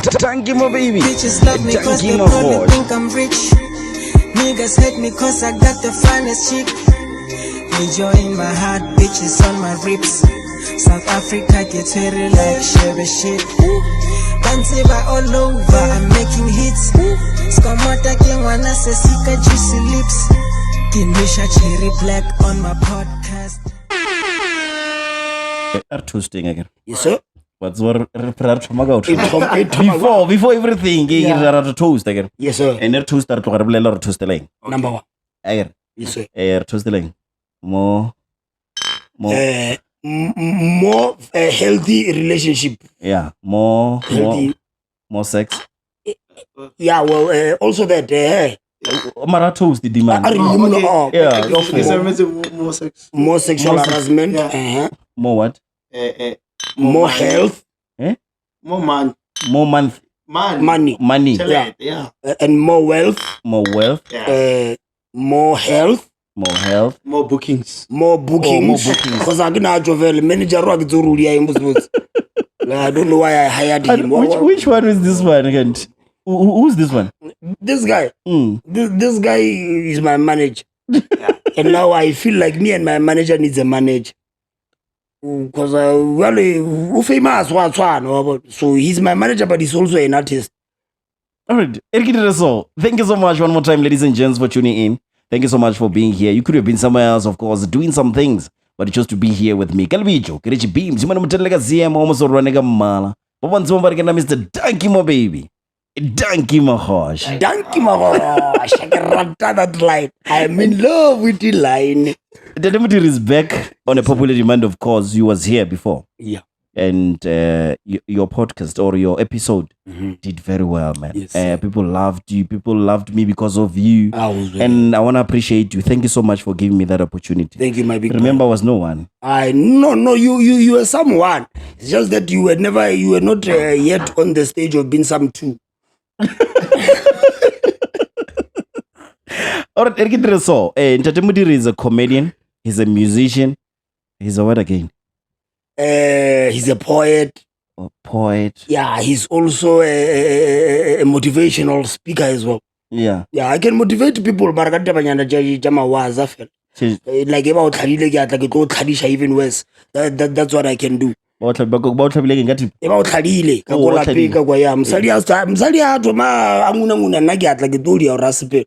Thank you, my baby. Bitches love me cause they probably think I'm rich. Niggas hate me cause I got the finest chick. Joy in my heart, bitches on my ribs. South Africa gets very like Chevy shit. Dancing all over, I'm making hits. Skamata king wanna say sika juicy lips. Kinisha cherry black on my podcast. Are toasting again. Yes, sir. What's what before everything, Yeah. toast again. Yes, sir. And toast are to toast the line. Number one. Again. Yes, sir. Toast the line. More More healthy relationship. yeah, more sex. Yeah, well, also that. Mara toast the demand. Yeah, More sex. More sexual More sex. harassment. Yeah. More what? More health. More man. More Money. money. Yeah. And more wealth. More wealth. Yeah. More health. More health. More bookings. More bookings. more bookings. Because I can manager I don't know why I hired him. Which one is this one again? Who's this one? This guy. This guy is my manager. And now I feel like me and my manager needs a manager. Because famous so he's my manager, but he's also an artist. All right, thank you so much one more time, ladies and gents, for tuning in. Thank you so much for being here. You could have been somewhere else, of course, doing some things, but you chose to be here with me. Kalbijo, Kirichi Beams, you want to tell ZM almost running a mala. But once more, Mr. Donkey, my baby. Donkey, my horse. Donkey, my horse. That line. I'm in love with the line. The Demeter is back on a popular demand, of course. You was here before. Yeah. And your podcast or your episode did very well, man. Yes. People loved you. People loved me because of you. And I want to appreciate you. Thank you so much for giving me that opportunity. thank you, my big Remember, I was no one. No, you were someone. It's just that you were not yet on the stage of being some two. All right, Erkidre so. Ntate Modiri is a comedian. He's a musician. He's a what again? He's a poet. A poet. Yeah, he's also a motivational speaker as well. Yeah. Yeah, I can motivate people, but I can't like even worse. That's what I can do. Msali ato ma amuna nagi atla ke duri or recipe.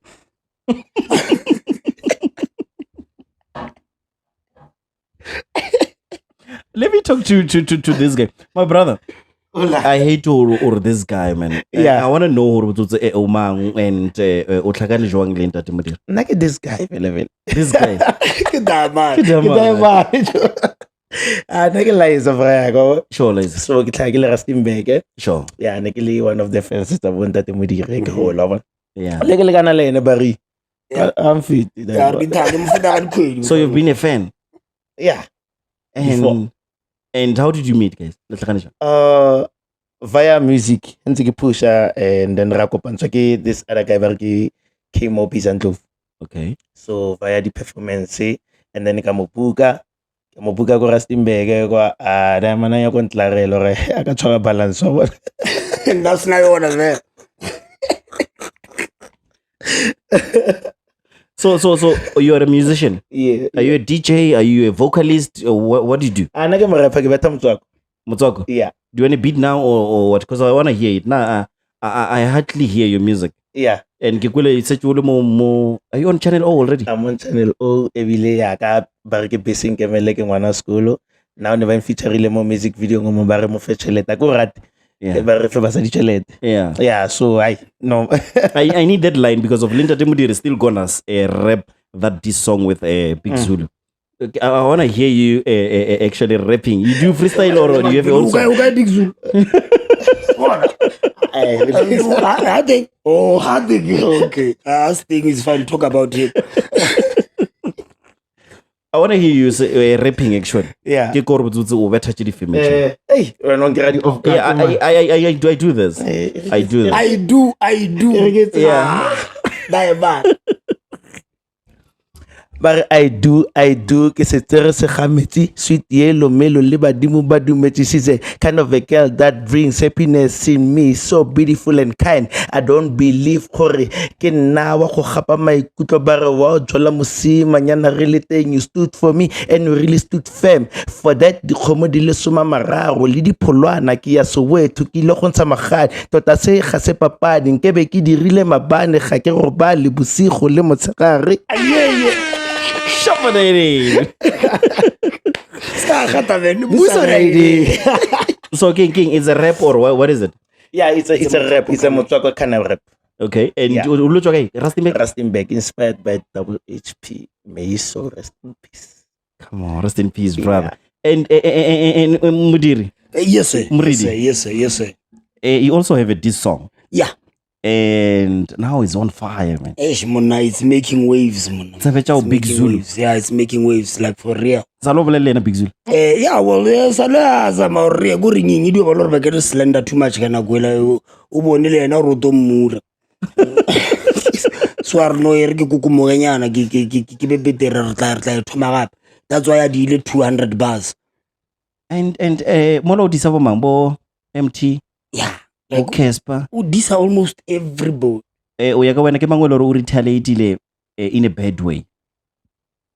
Let me talk to this guy. My brother. I hate or this guy, man. Yeah. I want to know who to say Omang and Otlakani Joang Ntate Modiri. Like this guy, level. This guy. Kita man. Nakila of Rago. Sure, Liz. So it's like a steam bag. Sure. Yeah, Nakili, one of the fans that wanted to make a whole lover. Yeah. Legally gonna lay in a barry. I'm fit. So you've been a fan? Yeah. And how did you meet, guys? Via music. And Pusha and then Rakopan. So this other guy came up his and Okay. So via the performance, and then Kamupuka ko Rastimbege ko mana ya kontlare lore aka tshwara balance so That's not one of them. So you're a musician. Yeah. Are you a DJ? Are you a vocalist? Or what do you do? Anake mo rapa ke beta motswako. Motswako? Yeah. Do you want a beat now or what? Because I want to hear it. Now, I hardly hear your music. Yeah. And Kikule said you more. Are you on channel O already? I'm on channel O ebile ya ka ba ke basing ke mele ke ngwana skolo. Now never feature ile mo music video ngo mo ba re mo fetcheleta ko rat. Yeah. Ba re fe ba sa ditšhelete. Yeah. Yeah, so I need that line because of Linda Temudiri still gonna rap that diss song with Big Zulu. I want to hear you actually rapping. You do freestyle or do you have your own song? Okay, Big Zulu. I think. Okay. I think it's fine. Talk about it. I want to hear you say, rapping actually. Yeah. Hey, we're not getting off. Yeah, I do this. I do this. I do. Yeah. Die bad. But I do, ke setere se gametsi, sweet yellow melo le badimo ba dumetse. She's a kind of a girl that brings happiness in me, so beautiful and kind. I don't believe gore ke nna wa go gapa maikutlo ba re wa o jola mosimanyana re le teng. You stood for me and you really stood firm. For that dikgomo di le soma mararo le dipholwana ke ya Soweto ke ile go ntsha magadi tota se ga se papadi nkebe ke dirile mabane ga ke robale bosigo le motshegare. Shuffling. Ska gata ben, busa ready. So King, it's a rap or what is it? Yeah, it's a rap. It's a motswako kind of rap. Okay, and Yeah. Rustenburg, inspired by WHP. May his soul rest in peace. Come on, rest in peace, brother. And Mudiri, Yes, sir. Mridi. Yes, sir. You also have a diss song, Yeah. and now it's on fire, man. Eish, mona, it's making waves, mona. It's Big making Zulu. waves. Yeah, it's making waves, like for real. Zalobolele Big Zulu. Yeah, well, sala zama re go ringing idio ba lore ba ke slender too much kana goela o bonile ena roto mmura. Swar no ere ke kukumogenyana ke be betere re tla thoma gape. That's why I did 200 bars. And Molo disabo mambo MT Yeah. o Casper. These are almost everybody. O ya ka wena ke mangwe lore o retaliate in a bad way.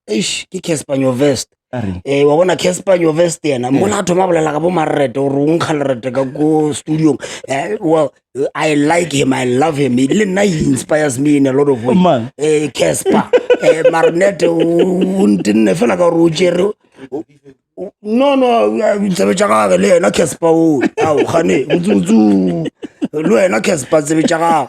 Eish, ke Casper your vest. Are Wa bona Casper your vest yena mola thoma bolela ka bo marrete o re nkgalerete ka go studio. Well, I like him, I love him. He inspires me in a lot of ways. man. Casper Marnet untinne fela ka ro jere. No, tsebetsa ga le ena Casper o. Ao gane utsu lo ena Casper tsebetsa ga.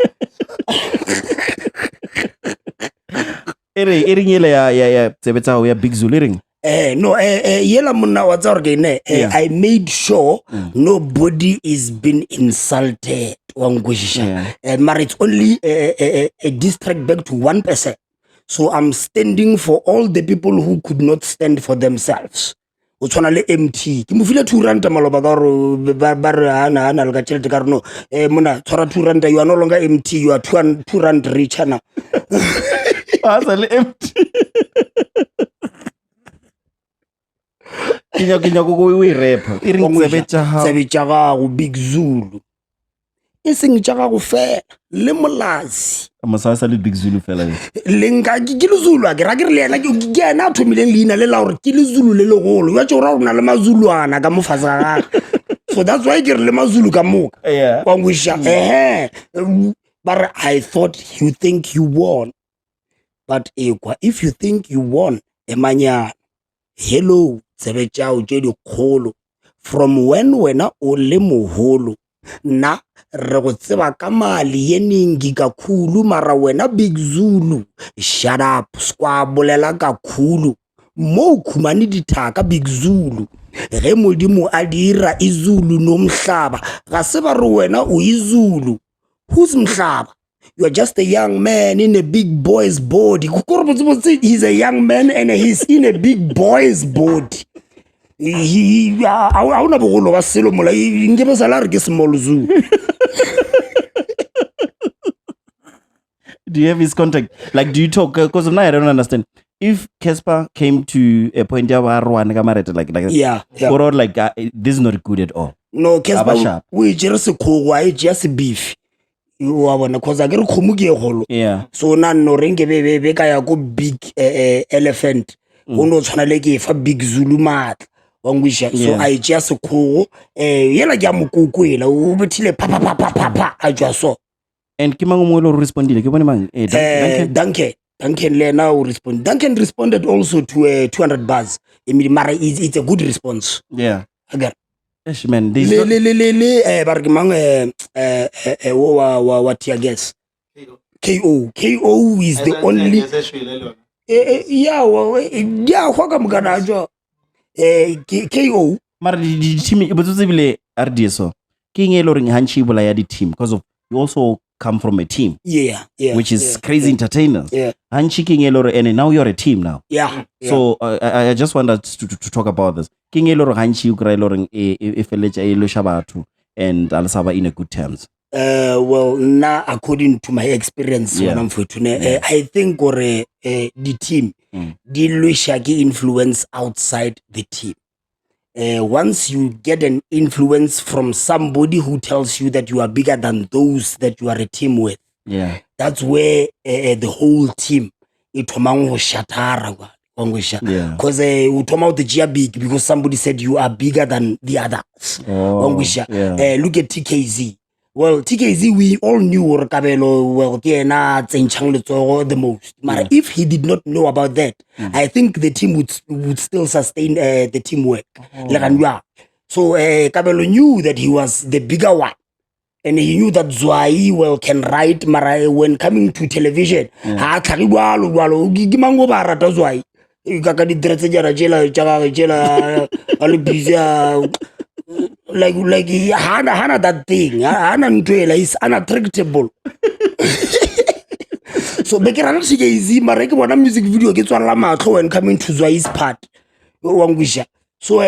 Ering ele ya tsebetsa ya Big Zulu ring. Yela monna wa tsa gore ne Yeah. I made sure nobody is been insulted wa ngwishisha. But it's only a district back to 1%. So I'm standing for all the people who could not stand for themselves. O tshwana le MT ke mo file 2 rand maloba ka gore ba re ana le ka tšhelete ka re no mona tshwara 2 rand, you are no longer MT, you are 2 rand richer now. Asale MT. Kinya go we rapper. Ering tsebetsa ha. Tsebetsa gago Big Zulu e seng tša gago fela le molazi Masasa le Big Zulu fela. le nka ke le Zulu a ke ra ke re le ena ke ena a thomileng leina le la gore ke le Zulu le legolo ya tšo ra rona le mazuluana ka mofatse ga gage. So that's why ke re le mazulu ka moka Yeah. wa ngwisha but I thought you think you won, but if you think you won emanyana hello tsebetsa o tše dikgolo from when wena o le moholo na re go tseba ka mali ye ningi kakhulu mara wena Big Zulu shut up skwa bolela kakhulu mo khumani dithaka Big Zulu ge modimo a dira izulu nomhlaba ga se ba re wena o izulu. Who's mhlaba? You are just a young man in a big boy's body. He's a young man and he's in a big boy's body. I want to go to Silo Mola. Give us a large small zoo. Do you have his contact? Like, do you talk? Because now I don't understand. If Casper came to a point where like Yeah. or like this is not good at all. No, Abasha. Casper, we just beef. You are one because I get a Yeah. so na no ringe be ka ya go big elephant o no tshwana le ke fa Big Zulu mat wa ngwisha. So Yeah. I just kgogo yela ke a mokokwela o bethile pa a jwa so And Kimango Molo responded. Ke bone mang? Duncan le now respond. Duncan responded also to 200 bars. Mara it's a good response Yeah. again. Yes, man. There's Le not- bargimang wa tear gas. KO is the only yeah go ka mokana jo KO Mara the team but it's bile RDSO. King Eloring Hanchi bola ya the team because of you also come from a team yeah which is yeah, crazy entertainers. yeah Hanchi King Eloro and now you're a team now. yeah So I just wanted to talk about this. King Eloro Hanchi Ukra Eloring e felecha e lo shabatu and Alsaba in a good terms. Well, now according to my experience, Yeah. when I'm I think the team, the Luishaki influence outside the team. Once you get an influence from somebody who tells you that you are bigger than those that you are a team with, Yeah. that's where the whole team shatara. Yeah. Because we talk about the Gia big because somebody said you are bigger than the others. Oh, yeah. Look at TKZ. Well, TKZ, we all knew Kabelo, well, the most. But if he did not know about that, I think the team would still sustain the teamwork. So Kabelo knew that he was the bigger one. And he knew that Zwai well can write Mara when coming to television. Like hana that thing. Hana ntwela is unattractable. So Bekirana Shige is Marek one music video gets one lama when coming to Zwai's part. So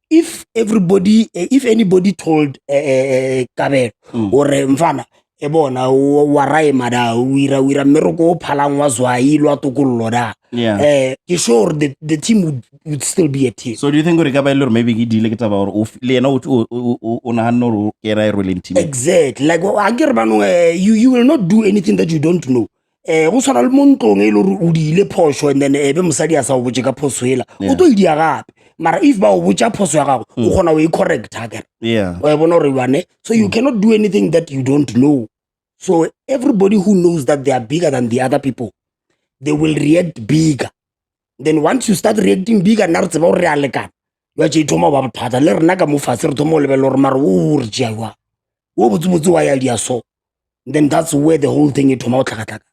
if anybody told Kabel or Mfana ebona warai mada wira meroko palang wa Zwai lo atukuloda. Sure the team would still be a team. So do you think Kabelo maybe he deal about team? Exactly. Like you will not do anything that you don't know. Go swana le montong e le o di ile phosho and then be mosadi a sa o botse ka phoso hela o to di gape mara if ba o botsa phoso ya gago o gona o e correct hager o bona re wane so you cannot do anything that you don't know. So everybody who knows that they are bigger than the other people, they will react bigger. Then once you start reacting bigger na re tseba o re a lekana ya tse thoma ba bothata le rena ka mo fase re thoma le belo re mara o re tšewa o botsubotse wa ya dia so then that's where the whole thing it thoma o tlhakatlhaka.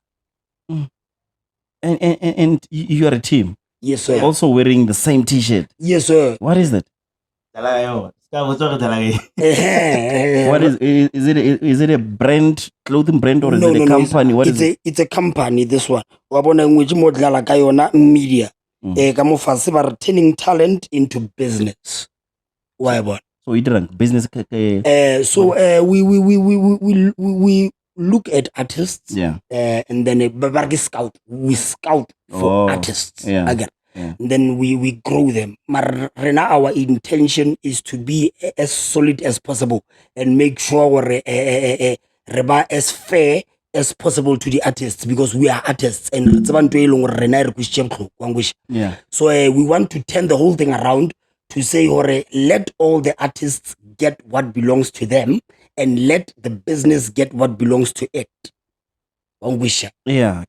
And you are a team. Yes, sir. Also wearing the same T-shirt. Yes, sir. What is that? What is it a brand, clothing brand, or is it a company? What is it? It's a company, this one. Wabona ngwetsi mo dlala ka yona media. Ka mo fase ba re turning talent into business. Why about? So you drank business. We look at artists. Yeah. And then we scout for artists again. And then we grow them. Marena, our intention is to be as solid as possible and make sure we're as fair as possible to the artists because we are artists and so we want to turn the whole thing around to say let all the artists get what belongs to them and let the business get what belongs to it. Yeah.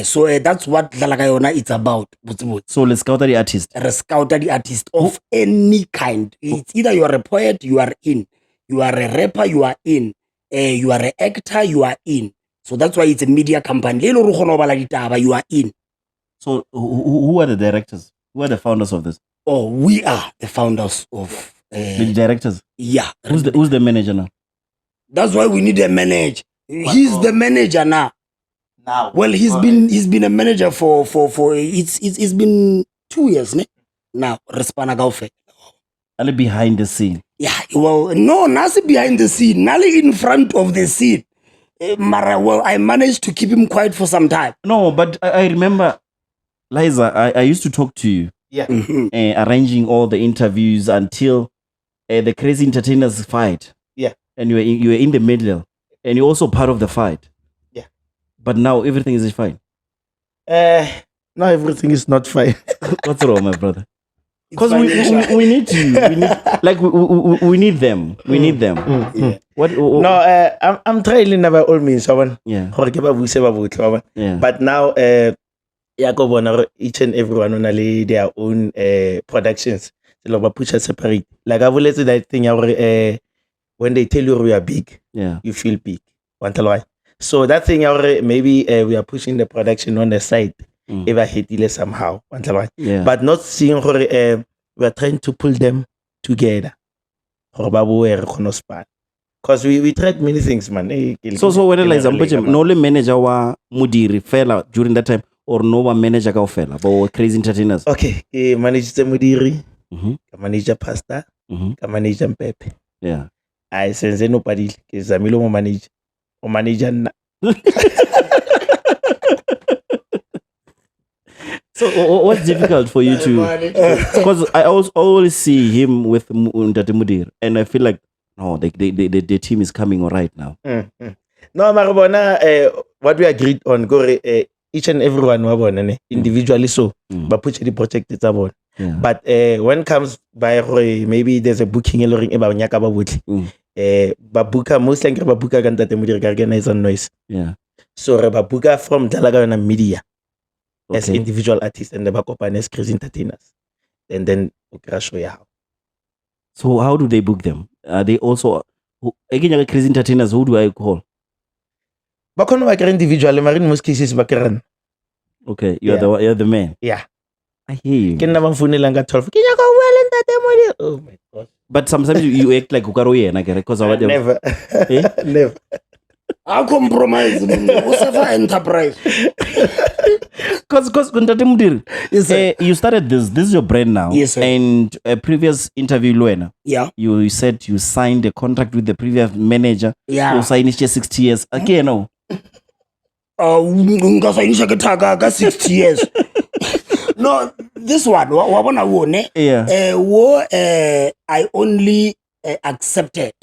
So that's what Dlalakayona it's about. So let's scout the artist. Scout the artist of any kind. It's either you are a poet, you are in. You are a rapper, you are in. You are an actor, you are in. So that's why it's a media company. You are in. So who are the directors? Who are the founders of this? Oh, we are the founders of the directors. Yeah. Who's the manager now? That's why we need a manager. He's the manager now. Well, he's been a manager for it's been 2 years now. Respana Gaufe. Ali behind the scene. Yeah, well, no, Nasi behind the scene, Nali in front of the scene. Well, I managed to keep him quiet for some time. No, but I remember, Liza, I used to talk to you. Yeah. Arranging all the interviews until the Crazy Entertainers fight. Yeah. And you were in the middle, and you're also part of the fight. Yeah. But now everything is fine. Now everything is not fine. What's wrong, my brother? Because we need to. We need them. We need them. Yeah. What? No, I'm trying by all means. Yeah. Yeah. But now, each and everyone on their own productions. Like push separate. Like I've always said that thing. When they tell you we are big, you feel big. So that thing, maybe we are pushing the production on the side. If I hate it somehow, but not seeing we are trying to pull them together. Because we tried many things, man. So when no only manager wa mudiri fella during that time or no one manager ka fella but Crazy Entertainers. Okay, manager mudiri, manager pastor, manager Pepe. Yeah. I sense no party. Ke zamile mo manage. O manager na. So what's difficult for you to? Because I always see him with Ntate Mudir, and I feel like no, the team is coming all right now. No, Marabona, what we agreed on, each and everyone ne, individually so, but put the project it's about. Yeah. But when it comes by maybe there's a booking about Nyaka Babuti. Babuka, most like Babuka can that organize on noise. Yeah. So Babuka from Dalagana Media as Okay. individual artists and the backup and as crazy entertainers. And then okay, show you how. So how do they book them? Are they also again crazy entertainers? Who do I call? Bakono bakara individual, marin most cases bakaran. Okay, you're the man. Yeah. I hear you. Can never phone langa 12. Can you go well in that demo? Oh my god. But sometimes you act like Ukaroye and I get because of Never. Eh? Never. I compromise. Usafa enterprise. Because Ntate Mudir, Yes, sir. you started this is your brand now. Yes, sir. And a previous interview, Luena, Yeah. you said you signed a contract with the previous manager. Yeah. You signed it 60 years. Again, no. Ngasainisha ke thaka ka 60 years. No, this one wa bona wo ne. Yeah. I only accepted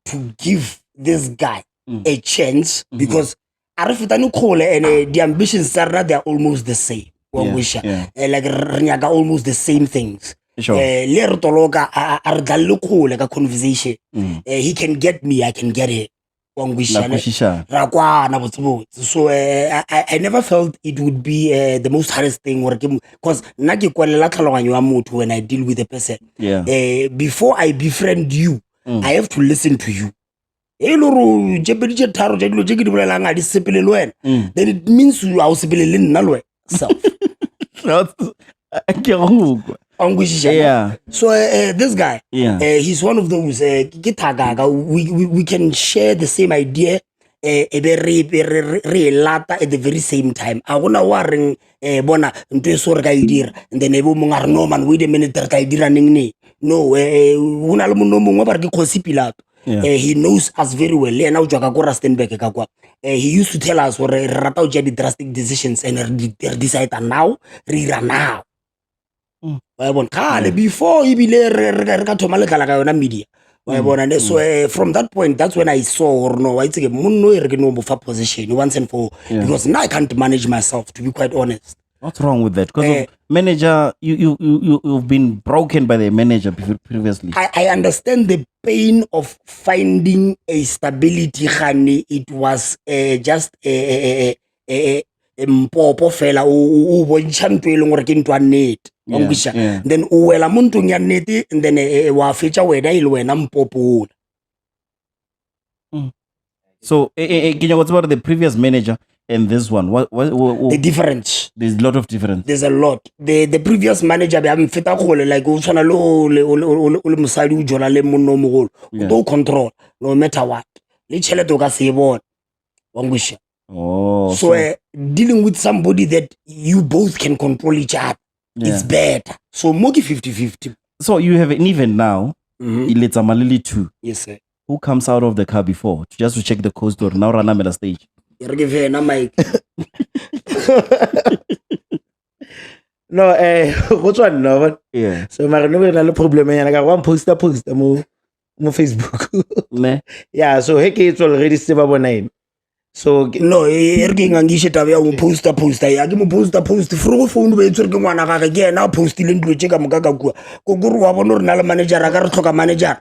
to give this guy a chance because Arifitani Kole and the ambitions are they are almost the same. Yeah. Like Rnyaga almost the same things. Sure. Lero tologa ardalukule like a conversation. He can get me, I can get him. Nakushisha. So I never felt it would be the most hardest thing working because when I deal with a person. Yeah. Before I befriend you, I have to listen to you. Then it means you are self. Yeah. So this guy, Yeah. he's one of those we can share the same idea at the very same time. I wanna warring bona into so idea and then ebo mongar no man wait a minute that idea ning no una lo no mo ba re ke Yeah. he knows us very well. He used to tell us or rata the drastic decisions and decide now rira now. Before he be media. So from that point, that's when I saw or no, I think for position once and for because now I can't manage myself, to be quite honest. What's wrong with that? Because manager, you've been broken by the manager previously. I understand the pain of finding a stability. It was just a mpopo fela o bontsha ntwe e leng gore ke ntwa nnete wa mbusha then o wela mo ntong ya nnete and then wa fetsa wena ile wena mpopo. So what's about the previous manager and this one? What the difference? There's a lot of difference. There's a lot. The previous manager be am feta gole like o tshwana le mosadi o jola le monno mogolo o control no matter what le tšhelete o ka se bona wa mbusha. Oh, so dealing with somebody that you both can control each other, it's better. So Mogi 50-50. So you have an event now. It's a Malili 2. Yes, sir. Who comes out of the car before just to check the coast door? Now run the stage. You're giving a mic. No, which one? No, Yeah. so my no problem. I got one post mo Facebook. Yeah, so it's already 7 So no, erking angishe tabe o poster ya ke mo poster fro phone be tsere ke ngwana ga ke ena post ile ntlo tsheka mo ka kwa go guru wa bona re na le manager ka re tlhoka manager.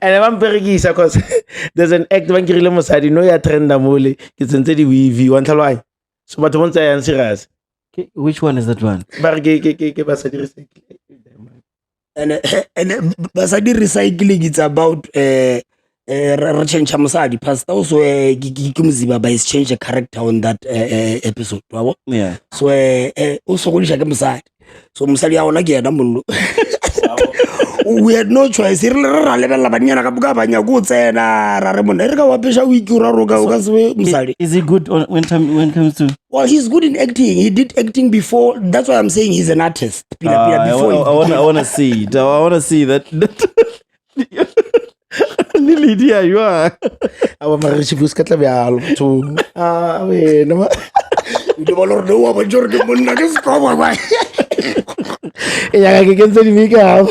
And I'm very because there's an act when Kirile Mosadi no ya trend mole ke tsentse di weave one tlhalwai. So batho bontsa ya serious. Which one is that one? Ba re ke basadi recycle. And basadi recycling, it's about re change Mosadi pastor also Kimziba by change the character on that episode. Yeah. So also go shaka Mosadi. So Mosadi ya ona ke yana mollo. We had no choice. Well, he's good when it comes to? Well, he's good in acting. He did acting before. That's why I'm saying he's an artist. I want to see it. I want to see that. Lady, yeah, you are. Aba mare Chiefs ka tla bjalo to wena ma Di ba lor no ba jor ke monna ke sko ba. ya ka ke kentse di mika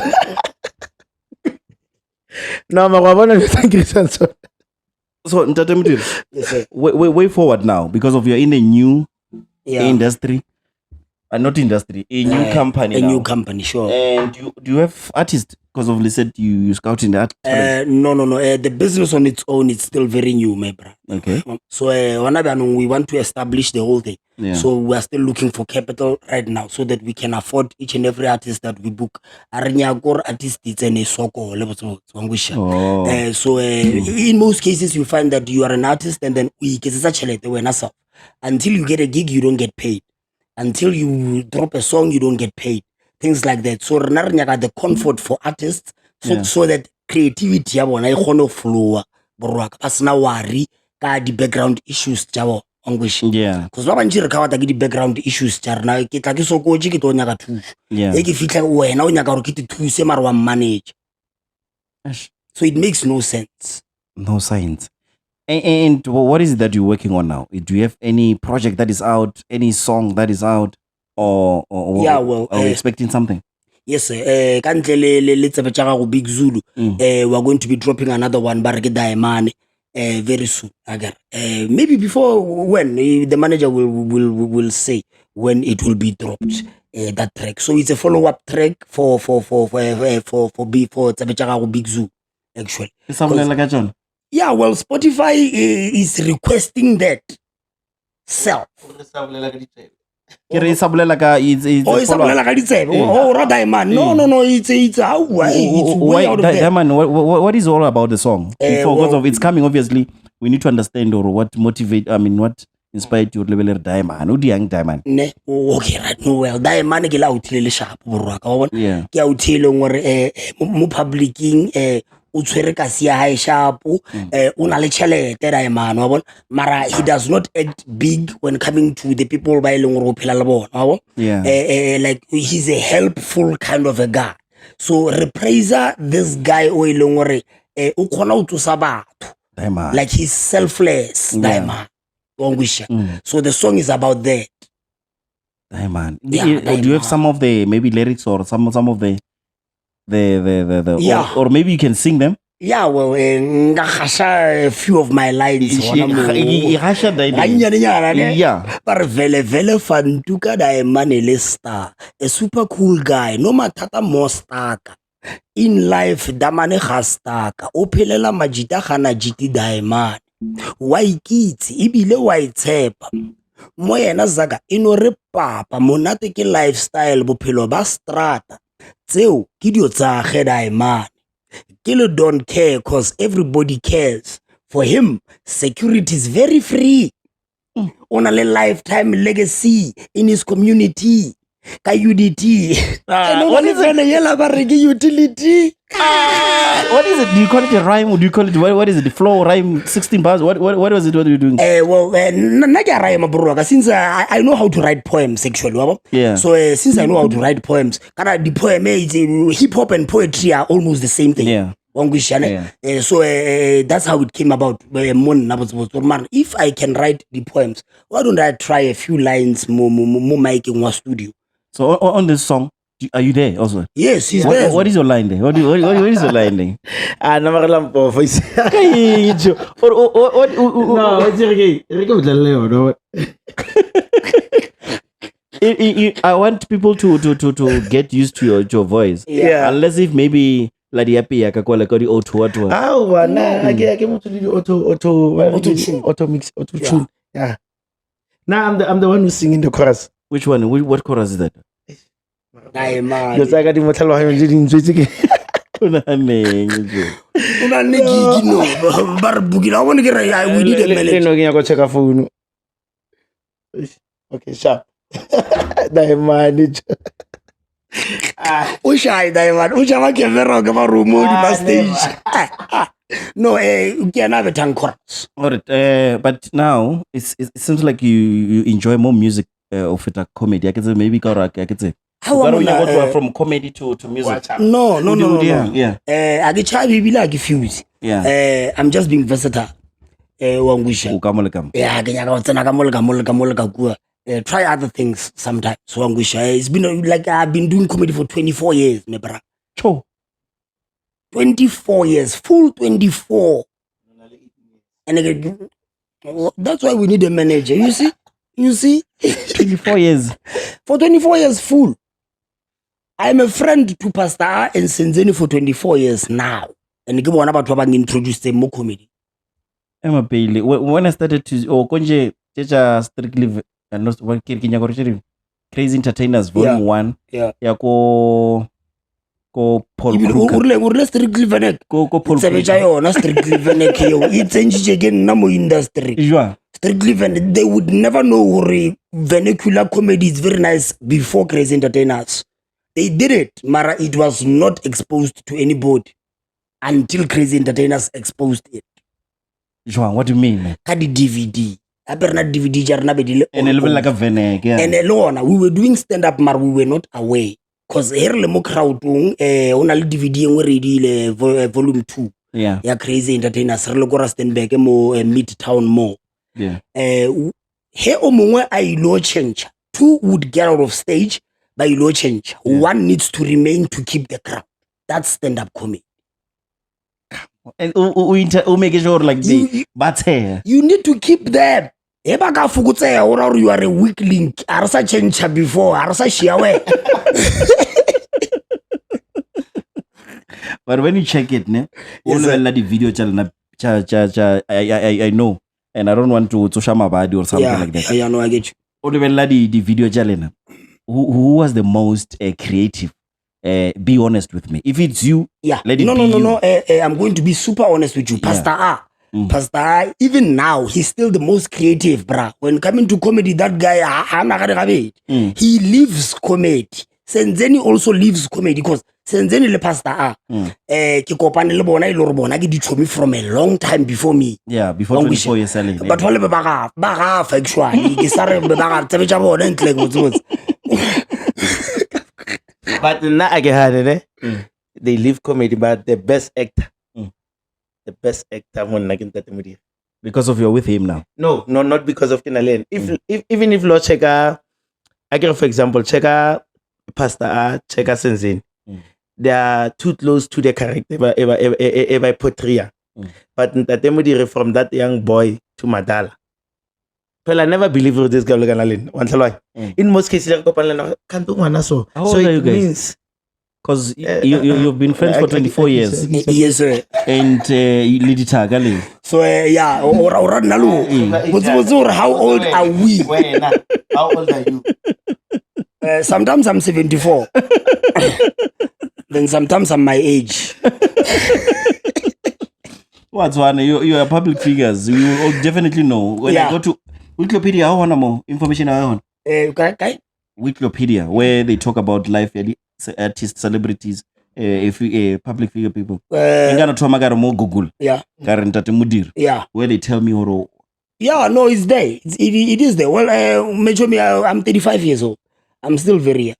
no ma kwa bona thank you so So, Ntate Mtiri, Yes sir. way forward now because of you're in a new Yeah. industry, not industry, a new company. A now. new company, sure. And do you have artists? Because of said you scouting that. No. The business on its own is still very new, my brother. Okay. So we want to establish the whole thing. Yeah. So we are still looking for capital right now so that we can afford each and every artist that we book. Aranyagor artist it's an soko level. Oh. So in most cases you find that you are an artist and then we get such a until you get a gig you don't get paid. Until you drop a song you don't get paid. Things like that. So the comfort for artists so that creativity ya bona e kgone flow borwa ka sna worry ka di background issues jabo ongwish. Yeah. Because ba bantsi re ka bata ke di background issues tsa rena ke tla ke sokotse ke to nyaka thuso. Yeah. E ke fitla wena o nyaka gore ke te thuse mara wa manage. Ash. So it makes no sense. No science. And what is it that you're working on now? Do you have any project that is out? Any song that is out? Or Yeah, well, are we expecting something? Yes sir. Ka ntle le tsebe tsa go Big Zulu. We are going to be dropping another one ba re ke Diamond very soon. Maybe before when the manager will say when it will be dropped. That track. So it's a follow-up track for tsebe tsa go Big Zulu actually. Yeah, well, Spotify is requesting that self. Kere isabulela ka it's Oh, it's a ka ditsebe. Oh, ra Diamond. No, it's how it's way out of there. Diamond, what is all about the song? Because of it's coming, obviously, we need to understand or what what inspired you to level Diamond. Who the young Diamond? Ne, okay, right. No, well, Diamond ke la utlile sharp borwa ka bona. Yeah. Ke a utlile ngore mo publicing o tshwere ka sia ha sharp o na le tšhelete Diamond wa bona mara he does not act big when coming to the people ba ileng gore o phela le bona wa bona. Yeah. Like he's a helpful kind of a guy. So repraiser this guy o ileng gore o khona o tsosa batho. Diamond. Like he's selfless. Yeah. Diamond. So the song is about that. Diamond. Yeah, Do you have Diamond. some of the maybe lyrics or some of the Yeah. or maybe you can sing them? Yeah, well, nga khasha a few of my lines hona moo. Ganyanenyana, ne? Yeah. Ba re vele fantuka Diamond le star, a super cool guy, no mathata mo staka. In life damane ga staka, o phelela majita gana jiti Diamond. Wa ikitse ebile wa itshepa. Mo yena Zaka ino re papa monate ke lifestyle bophelo ba strata. Tseo ke dio tsa ge Diamond. Kilo don't care cause everybody cares. For him, security is very free. On a lifetime legacy in his community. Ka UDT. What is it? Yela ba re ke utility. What is it? Do you call it a rhyme or do you call it what is it? The flow rhyme 16 bars? What was it? What are you doing? Well, nna ke a rhyme bro since I know how to write poems actually. Wabo? Yeah. So since I know how to write poems, kana the poem hip hop and poetry are almost the same thing. Yeah. So that's how it came about. If I can write the poems, why don't I try a few lines more making one studio? So on this song, are you there also? Yes, he's there. What is your line there? What is your line there? na magala mpo voice What? no it's okay re ke botlelle yona I want people to get used to your voice. Yeah. Unless if maybe la diapi ya ka kwa di auto what. wana ke motho le auto mix auto tune yeah now I'm the one who's singing the chorus. Which one? What chorus is that? Diamond. Yo tsaka di motlhalo ha yone di ntse ke Una negi no bar bugila wona ke re we need a melody. no ke ya go check phone. Okay, sharp. Diamond. O shy Diamond. O jama ke vero ke ba rumo di stage. No, ke na betang chorus. All right. But now it seems like you enjoy more music of it a comedy. I can say maybe ka I can say How But am when you I? go to from comedy to music. No. Yeah. I get chabi bila fuse. Yeah. I'm just being versatile. Wangusha. Ukamolekam. Yeah, ke nyaka tsena ka moleka kua. Try other things sometimes. So Wangusha, it's been like I've been doing comedy for 24 years, me bra. Cho. 24 years, full 24. And again, that's why we need a manager. You see? 24 years. For 24 years full. I'm a friend to Pastor A and Senzeni for 24 years now. And give one about to introduce them more comedy. Emma Bailey. When I started to konje teacher strictly and not one Kirkinya Gorchiri. Crazy Entertainers Volume 1. Yeah. Yeah, ko Paul Kruger. Urle strictly venek. Ko Paul Sabecha yona strictly venek yo. It's again namo industry. Jwa. Strictly venek. They would never know where vernacular comedy is very nice before Crazy Entertainers. They did it, Mara. It was not exposed to anybody until Crazy Entertainers exposed it. Jwa, what do you mean, man? Kadi DVD. Aperna DVD jarna bedile. And a little bit like a venek, yeah. And alone, we were doing stand-up, Mar. We were not aware. Because here le mo crowd on a DVD and we ready volume 2. Yeah. Yeah, Crazy Entertainers. Re lokora Stenberg mo Midtown Mall. Yeah. Here omongwe I law change. 2 would get out of stage by law change. Yeah. 1 needs to remain to keep the crowd. That's stand-up comedy. And we make sure like the but here. You need to keep them. Eba ka fukutseya or you are a weak link. Arsa change before. Arsa shiawe. But when you check it, ne, Yes, sir. the video channel, I know, and I don't want to show my body or something like that. Yeah, no, I get you. Only when the video channel, who was the most creative? Be honest with me. If it's you, Yeah. let it no, be no, you. no. I'm going to be super honest with you. Yeah. Pastor A. Mm. Pastor A, even now, he's still the most creative, bruh. When coming to comedy, that guy, he lives comedy. Senzeni also lives comedy because Senzeni le Pastor A. Ke kopane le bona ile re bona ke dithomi from a long time before me. Yeah, before Long 24 wish. years selling. But wale ba ga actually ke sare ba ga tsebeja bona ntle go tsotse. But now I get had they leave comedy, but the best actor. The best actor won like in that movie. Because of you're with him now. No, not because of Kinalen. If even if Lord Cheka, I get for example, Cheka Pastor A, Cheka Senzin, they are too close to the character by Potria. But that movie from that young boy to Madala. Well, I never believe this guy in most cases, can't do one so. How old So are you it guys? means You've been friends for 24 years. Yes, sir. And Lidita Gali. So yeah, or nalu. How old are we? How old are you? Sometimes I'm 74. Then sometimes I'm my age. What's one? You are public figures. You will definitely know. When I Yeah. go to Wikipedia, I want more information. I want Okay. Wikipedia, where they talk about life, artists, celebrities, public figure people. Ingana to magara mo Google. Yeah. Current at Mudir, Yeah. where they tell me or Yeah, no, it's there. It is there. Well, major me, I'm 35 years old. I'm still very young.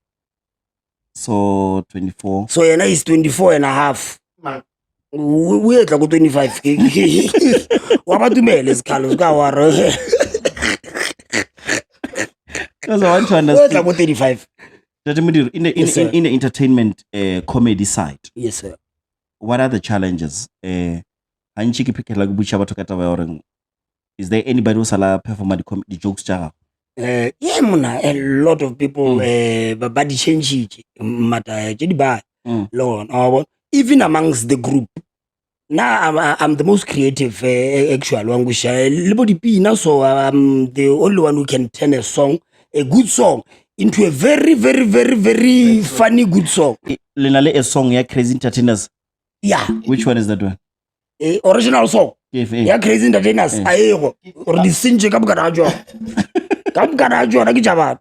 so 24. So yeah, now he's 24 and a half. Man. We are like 25. Wabatumele Carlos Gawaro. Because I want to We're understand. like 35. Dr. Mudir, Yes, sir. in the entertainment comedy side, Yes, sir. what are the challenges? Hanchiki pick like Buchaba to Katawa. Is there anybody who's allowed to perform the jokes? Yeah, muna, a lot of people, body change matter, even amongst the group. Now I'm the most creative, actual Wangusha. Libody P now, so I'm the only one who can turn a good song, into a very, very, very, very funny good song. Lenale a song, yeah, Crazy Entertainers. Yeah, Which one is that one? original song. KFA. Yeah, Crazy Entertainers. Ayo, or the Sinje Kapgarajo. Kapgarajo, Nakijabat.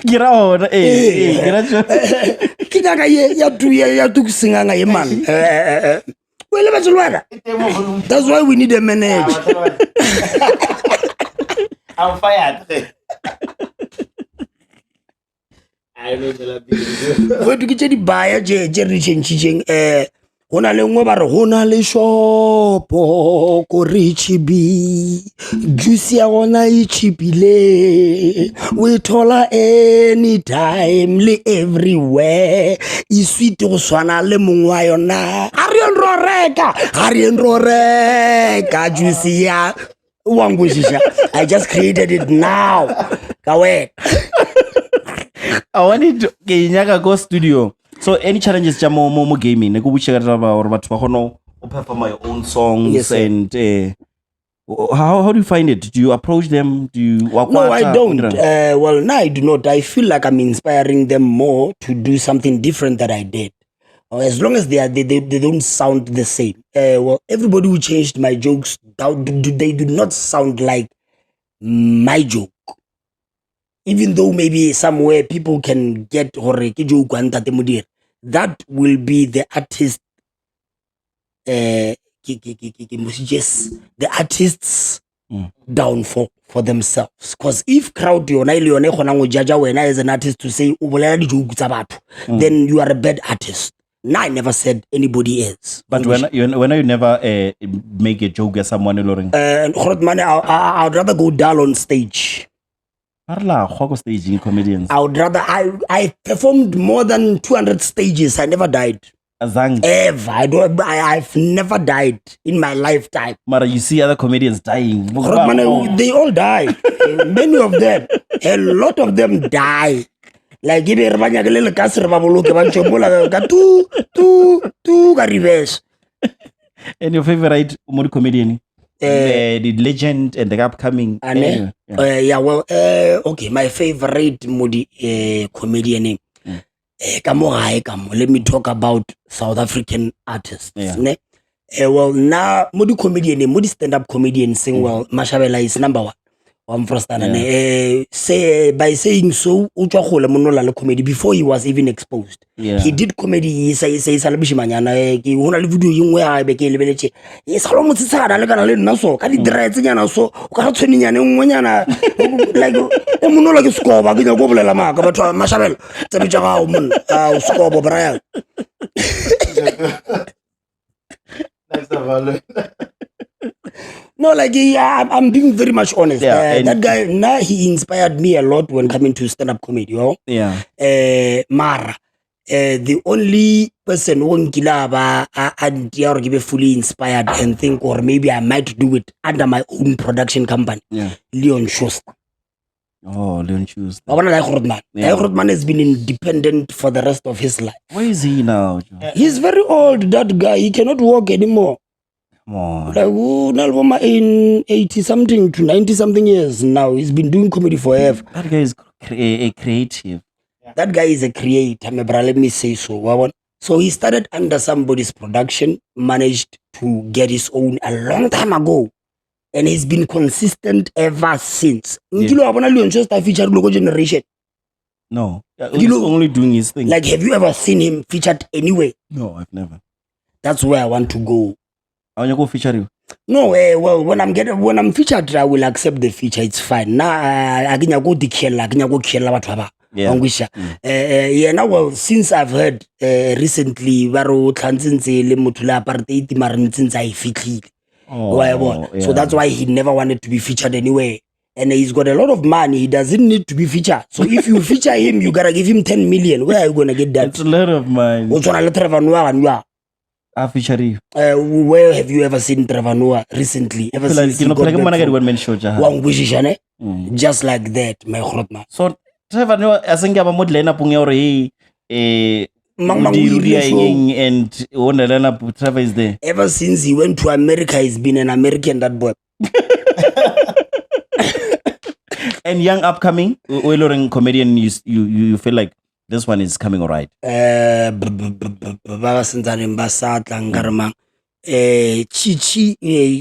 Get out, get out. Kitaka ya tu singanga ye man. Well, that's why we need a manager. I'm fired. Wethu ke tse di baya je re changing go na le nngwe ba re go na le shopo ko Richie B juice ya gona e cheapile we thola anytime le everywhere e sweet go swana le mongwe wa yona ga re ro reka juice ya wangwishisha I just created it now ka wena I wanted to ke nyaka go studio. So any challenges ja mo gaming ne go butsheka taba or batho ba gona o perform your own songs. Yes, sir. And how do you find it? Do you approach them? Do you No, I don't. Well, no, I do not. I feel like I'm inspiring them more to do something different that I did. As long as they don't sound the same. Well, everybody who changed my jokes, they do not sound like my joke. Even though maybe somewhere people can get that will be the artist. The artists downfall for themselves. Because if crowd as an artist to say then you are a bad artist. No, I never said anybody else. But when you never make a joke at someone I'd rather go down on stage. staging comedians. I would rather I performed more than 200 stages. I never died. Ever. I've never died in my lifetime. Mara, you see other comedians dying. They all die. Many of them. A lot of them die. Like give everybody little castle And your favorite comedian? The legend and the upcoming. Okay, my favorite comedian name. Let me talk about South African artists. Yeah. Well, now Modi comedian name, Modi stand-up comedian saying, well, Mashabela is number one. Say by saying so, comedy before he was even exposed. Yeah. He did comedy. He say salabishimanyana. He wona le video yingwe a beke lebeletse. He salomo tsitsana le kana le nna so. Ka di dreads nyana so. O ka tshweni nyane nngwe nyana. Like e monola ke skoba ke nya go bolela maka batho Mashabela. Tsebetsa ga o monna. O skoba Brian. No, like I'm being very much honest. That guy, now he inspired me a lot when coming to stand-up comedy. Yeah. Mara, the only person who can fully inspired and think, or maybe I might do it under my own production company. Yeah. Leon Schuster. Oh, Leon Schuster. I want to like Rodman. Yeah. Rodman has been independent for the rest of his life. Where is he now? He's very old. That guy, he cannot walk anymore. Come on. Like in 80-something to 90-something years now. He's been doing comedy forever. That guy is a creative. That guy is a creator, let me say so. So he started under somebody's production, managed to get his own a long time ago. And he's been consistent ever since. Leon Schuster featured Logo Generation. No. He's only doing his thing. Like, have you ever seen him featured anywhere? No, I've never. That's where I want to go. I want to go feature you. No, well, when I'm featured, I will accept the feature. It's fine. Now, I can go to Kiela, Yeah. Now, well, since I've heard recently, so that's why he never wanted to be featured anywhere. And he's got a lot of money. He doesn't need to be featured. So if you feature him, you gotta give him 10 million. Where are you gonna get that? It's a lot of money. I feature you. Where have you ever seen Trevor Noah recently? Ever since he got that from just like that, my Grotman. So Trevor Noah, I think about lineup and Trevor is there. Ever since he went to America, he's been an American, that boy. And young upcoming comedian, you feel like this one is coming all right. Chichi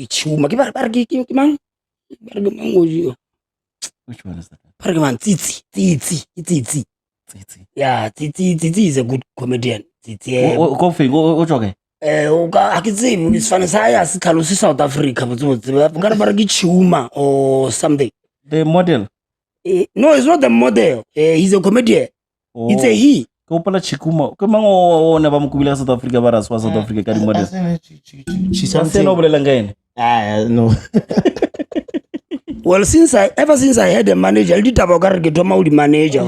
Chuma. Which one is that? Titi. Yeah, Titi is a good comedian. Titi. Go okay. It's funny. South Africa, Chuma or something. The model. No, it's not the model. He's a comedian. It's a he. Ke hopola Chikuma ke mang o ne ba mo kubile ka South Africa ba raswa South Africa ka dimodel She's sa sena o bolelang ka ene no. Well, ever since I had a manager, I did about get to my manager.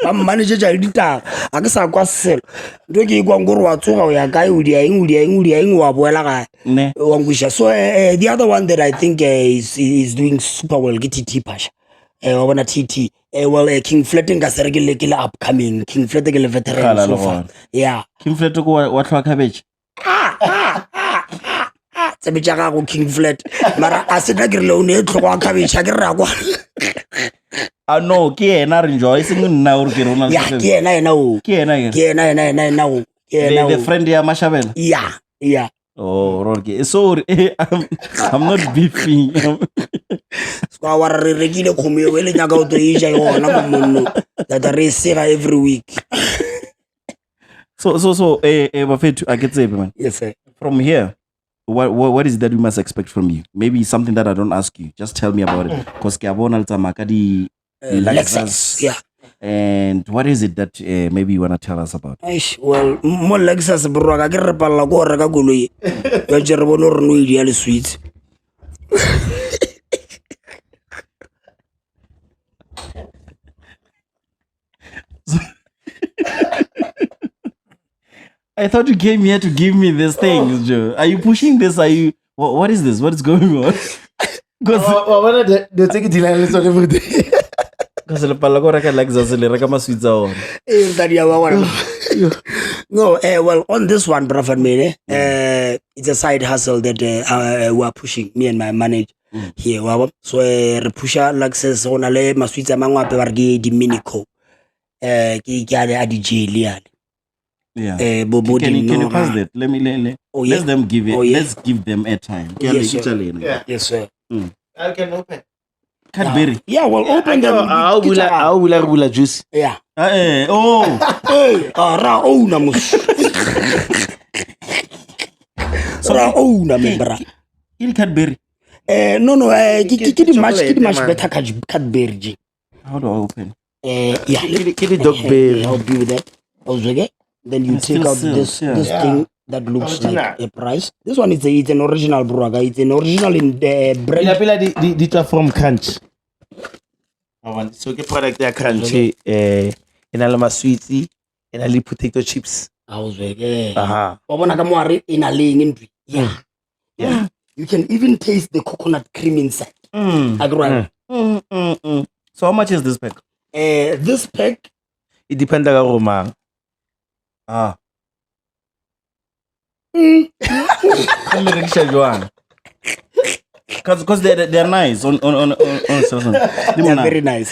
I'm manager I did I guess I got sell. Do you go and go to a guy with the ne So the other one that I think is doing super well, get TT Pasha. Wana TT. King Fletting as a regular upcoming King Fletting veteran so far. Yeah. King Flat ko wa tlhwa cabbage Tsebejaga go King Flat. Mara asena ke lo ne tlhwa cabbage ke ra kwa. no ke ena re enjoy seng nna o re ke rona Yeah, ke ena o. ke ena Ke ena. the friend ya Mashabela Yeah. oh okay sorry I'm not beefing Ska wa re rekile khomo e le nyaka o to isha yona mo monno. That re sega every week. so bafethu a ke tsebe man Yes sir. from here what is it that we must expect from you? Maybe something that I don't ask you. Just tell me about it. Because ke a bona le tsamaya ka di Lexus. Yeah. And what is it that maybe you want to tell us about? Well, mo Lexus bro ka ke re palla go reka koloi. Ya jere bona re no ile le sweet. I thought you came here to give me these things, Joe. Are you pushing this? Are you what is this? What is going on? Because the take it line on everything. Because le palla go reka Lexus le reka maswitsa ona. No, well, on this one, brother, it's a side hustle that we are pushing, me and my manager here. So, re pusha Lexus on ale maswitsa mangwa pe barge di Minico. Ke a di jail yeah. Can you pass that? Let them give it. Let's give them airtime. Yes, sir. Yes, sir. I can open. Cadbury. Yeah, well, open them. How will I juice? Yeah. Hey, ra na mus. Ra na membra. Il Cadbury. No, kidi much better Cadbury. How do I open? Yeah. Kidi dog bear. I'll do that. Okay. Then you take out this thing that looks like a price. This one it's an original braga. It's an original in the brand. Pila di from Crunch. So ke product ya Crunch ena le maswitsi, ena le potato chips. Aha. Wabona ka mo are ina leng ntwi. Yeah. You can even taste the coconut cream inside. Agree. So how much is this pack? This pack It depends on Roma. Because they're nice on they're very nice.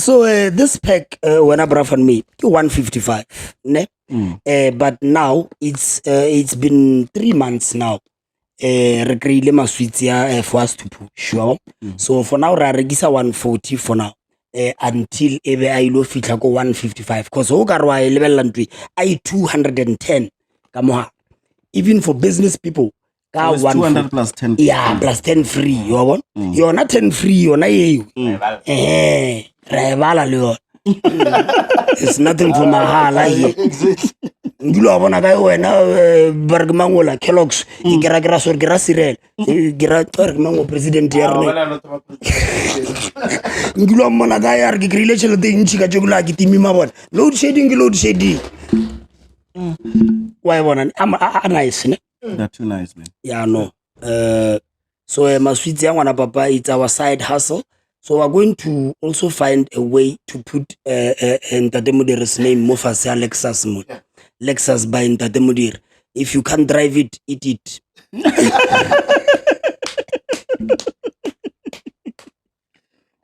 So this pack when I brought from me 155 ne? But now it's been 3 months now. Re kreile maswitsi ya for us to push sure. So for now ra regisa 140 for now. Until ebe a ilo fitla ko 155 because o ka rwa lebella ntwi ai 210 ka moha. Even for business people ka 200 plus 10 yeah plus 10 free you want yona 10 free yona yeo ra bala le yona. It's nothing for mahala here. Ngilo bona ka wena Bergmangola Kellogg's ikira so gira Cyril gira Bergmango president ya rena ngilo mona ga ya re grile tshele te ntshi ka tshogula ke timi mabona load shedding why bona a nice ne they're too nice man yeah no so maswitsi ya ngwana papa it's our side hustle. So we're going to also find a way to put Ntate Mudir's name Mofase Lexus mode. Lexus by Ntate Mudir. If you can't drive it, eat it.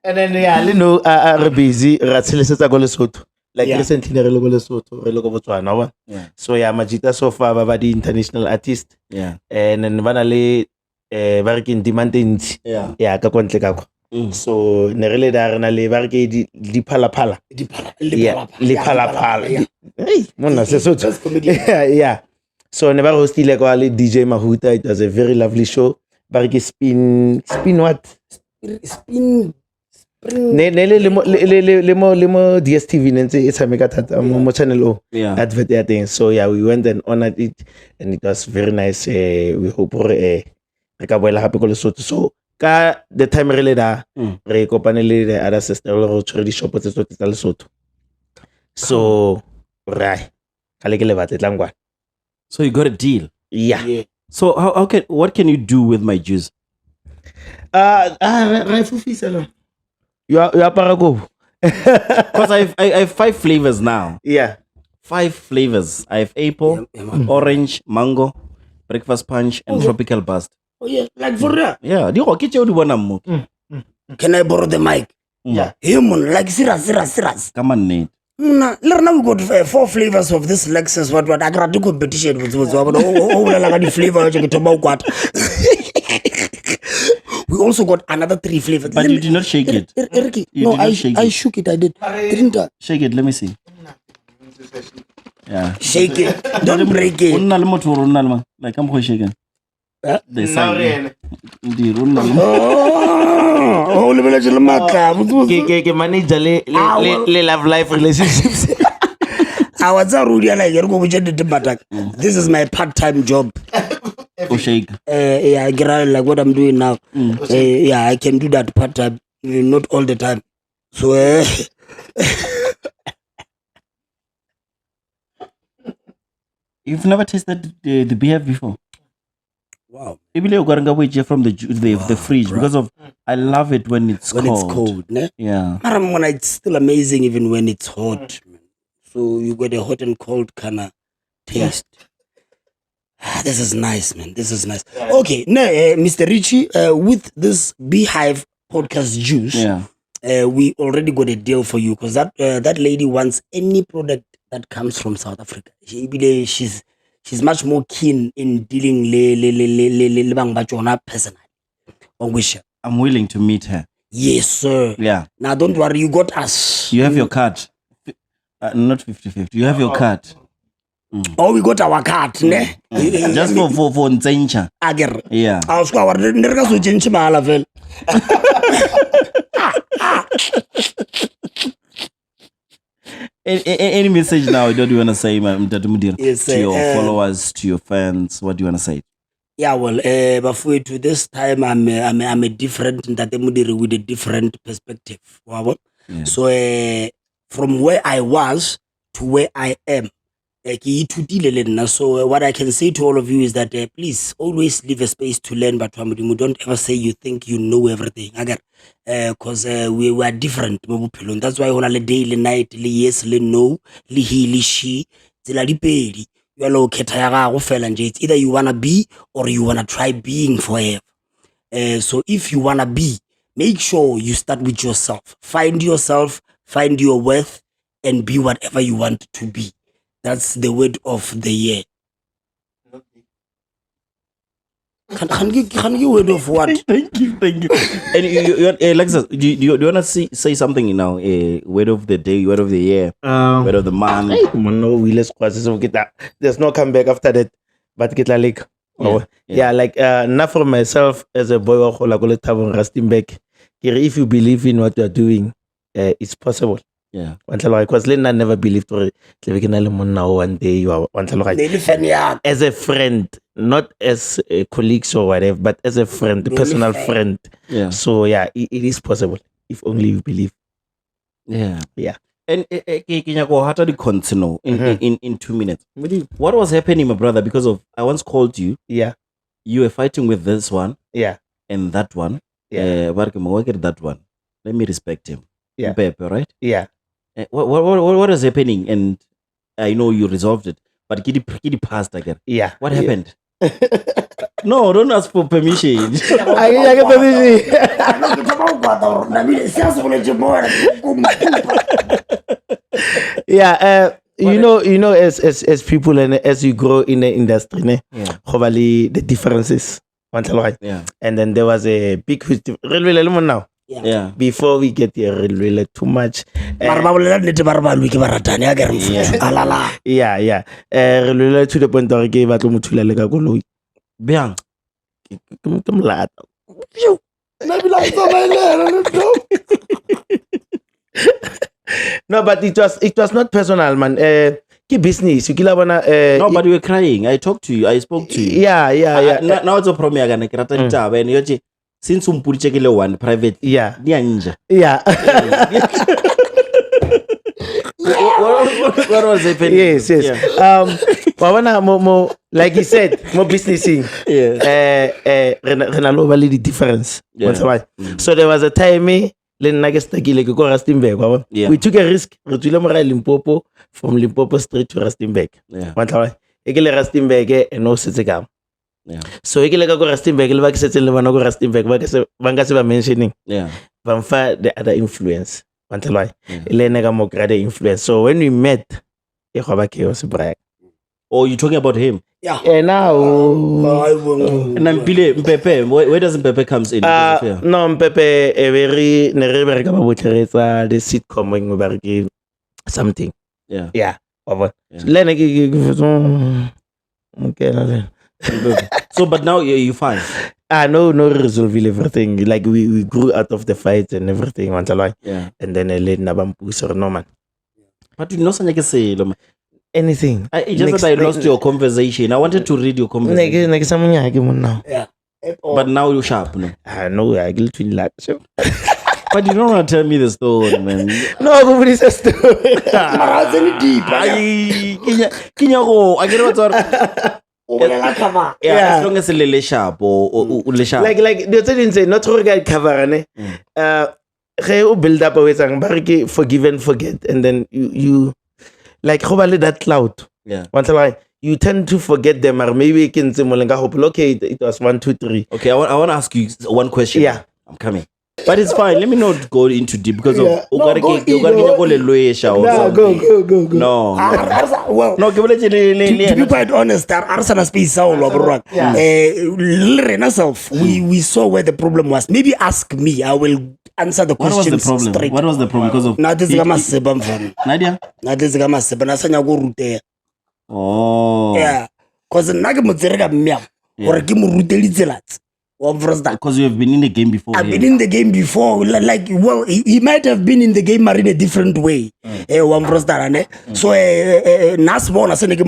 And then you know are busy ratshelesetsa go Lesotho. Like recently re le go Lesotho, re le go Botswana. So Majita so far ba di international artist. And then bana le ba re ke demanding. Yeah ka kontle ka go. So ne re le da rena le ba re ke di phala hey mona Lesotho. Yeah. So ne ba hostile kwa le DJ Mahuta. It was a very lovely show. Ba re ke spin what? le mo DSTV ne ntse e tshameka thata mo channel O Yeah. advert ya teng. So yeah, we went and honored it and it was very nice. We hope re ka boela hape ko Lesotho. So ka the time re le da re kopane le the other sister le go tshwere di shop tse tsotlhe tsa Lesotho. So right ka le ke le batla tlangwana. So you got a deal. Yeah. So what can you do with my juice? Ra fufisa lo. You apara go. Because I have 5 flavors now. Yeah. 5 flavors. I have apple, orange, mango, breakfast punch, and tropical burst. Oh yeah, like for real. Yeah, di go ke tšeo di bona mo. Can I borrow the mic? Yeah. Human, like serious. Come on, Nate. Now we got 4 flavors of this Lexus. What? I got the competition with like the flavor. We also got another 3 flavors. But you did not shake it. Ricky, You no, did not shake I it. shook it. I did. Didn't I? Shake it, let me see. Yeah. Shake it. Don't break it. Unna le motho o rona le ma. Like I'm going shaking. The side. Ndi rona le. Oh, le bela jela maka. Ke manager le love life relationships. I was a rudy like you go with the batak. This is my part-time job. O shake. Yeah, I get out like what I'm doing now. Yeah, I can do that part-time, not all the time. So You've never tasted the beer before? wow. Maybe you got to from the fridge because of I love it when it's When cold. it's cold, ne? Yeah. Maramona, it's still amazing even when it's hot. Man. So you got a hot and cold kind of taste. This is nice, man. This is nice. Okay, now, Mr. Richie, with this Beehive podcast juice, Yeah. we already got a deal for you because that lady wants any product that comes from South Africa. She's much more keen in dealing le bang ba tsona personally. I'm willing to meet her. Yes, sir. Yeah. Now don't worry, you got us. You have your card. Not 50-50. You have your card. Oh, we got our card, ne? Just for Ntsencha. Ager. Yeah. I was going to so change mahala vel. Any message now that you want to say, Mr. Mudir, Yes, to your sir. followers, to your fans? What do you want to say? Yeah, well, but to this time, I'm a different Ntate with a different perspective. Wabo? Yeah. So from where I was to where I am, so what I can say to all of you is that please always leave a space to learn. But don't ever say you think you know everything. Because we were different. That's why on a day, night, yes, no, he, she, it's either you wanna be or you wanna try being forever. So if you wanna be, make sure you start with yourself. Find yourself, find your worth, and be whatever you want to be. That's the word of the year. Can you word of what? Thank you. And Lexus, do you want to say something now? Word of the day, word of the year, word of the month. No, there's no comeback after that. But get like, yeah, like not for myself as a boy or resting back. If you believe in what you're doing, it's possible. Yeah. Because Lena never believed one day you are as a friend, not as a colleague or whatever, but as a friend, a personal friend. Yeah. So yeah, it is possible if only you believe. Yeah. Yeah. And how do you continue in 2 minutes? What was happening, my brother? Because of I once called you. Yeah. You were fighting with this one. Yeah. And that one. Yeah. That one. Let me respect him. Yeah. Pepe, right? Yeah. What is happening? And I know you resolved it, but Kitty passed again. Yeah. What happened? No, don't ask for permission. I get permission. Yeah. You know, as people and as you grow in the industry, probably the differences. Yeah. And then there was a big now. Yeah. Before we get here, really too much. Yeah. Really to the point where I gave out to Biang. No, but it was not personal, man. Ki business. You kila bana. No, but you were crying. I talked to you. I spoke to you. Yeah. Now it's a problem again. Kirata nitaba and yoje since umpuriche kile one private. Yeah. Dia ninja. Yeah. What was happening? Yes. Yeah. Wawana mo like you said, more businessing. Yeah. Rena lo vali the difference. Yeah. Once a while. So there was a time le nna ke stakile ke ko Rustenburg wa. Yeah. We took a risk. Re tswile mora Limpopo from Limpopo straight to Rustenburg. Yeah. Once a while. Ekele Rustenburg no setse ka. Yeah. So ekele ka ko Rustenburg le ba ke setse le bana ko Rustenburg ba nga se ba mentioning. Yeah. Bamfa the other influence. Once a while. Yeah. Ele nega mo grade influence. So when we met, e go ba chaos brag. Oh, you talking about him? Yeah. Now And then Mpepe, where does Mpepe comes in? Because of- yeah. no Mpepe e very ne re bereka ba botleretsa the sitcom ngwe ba re ke something. Yeah. Yeah. Over. Yeah. Le ne ke okay na le. So, but now you're fine. No resolve everything. Like we grew out of the fight and everything once a while. Yeah. And then I let Nabampu or no man. But you know something I say, Anything. it's just that I lost your conversation. I wanted to read your conversation. Neke sa munya ke mo now. Yeah. But now you're sharp, no? No, I get to like so. But you don't want to tell me the story, man. No, go for this story. Mara tsene deep. I get what's Yeah. as long as it's le sharp or le sharp. Like the thing say not to get cover ne. Ge build up with sang ba re ke forgive and forget and then you like go ba le that cloud. Yeah. Once a while you tend to forget them or maybe ke ntse mo lenga hope okay it was 1 2 3. Okay, I want to ask you one question. Yeah. I'm coming. But it's fine. Let me not go into deep because Yeah. of No, go in, go. No. Well, No, ke boletse to be quite honest, Arsenal space soul bro. Rena self, we saw where the problem was. Maybe ask me, I will answer the What was question the problem? straight. What was the problem? Because of Na this ga maseba mfana. Nadia? Na this ga maseba na sanya go ruteya. Oh. Yeah. Cause nna ke motsere ka mmea gore ke mo rutelitse latse. Wa mfresta. Because you have been in the game before. I've yeah. been in the game before. Like, well, he might have been in the game, but in a different way. So, Nasbon, I said,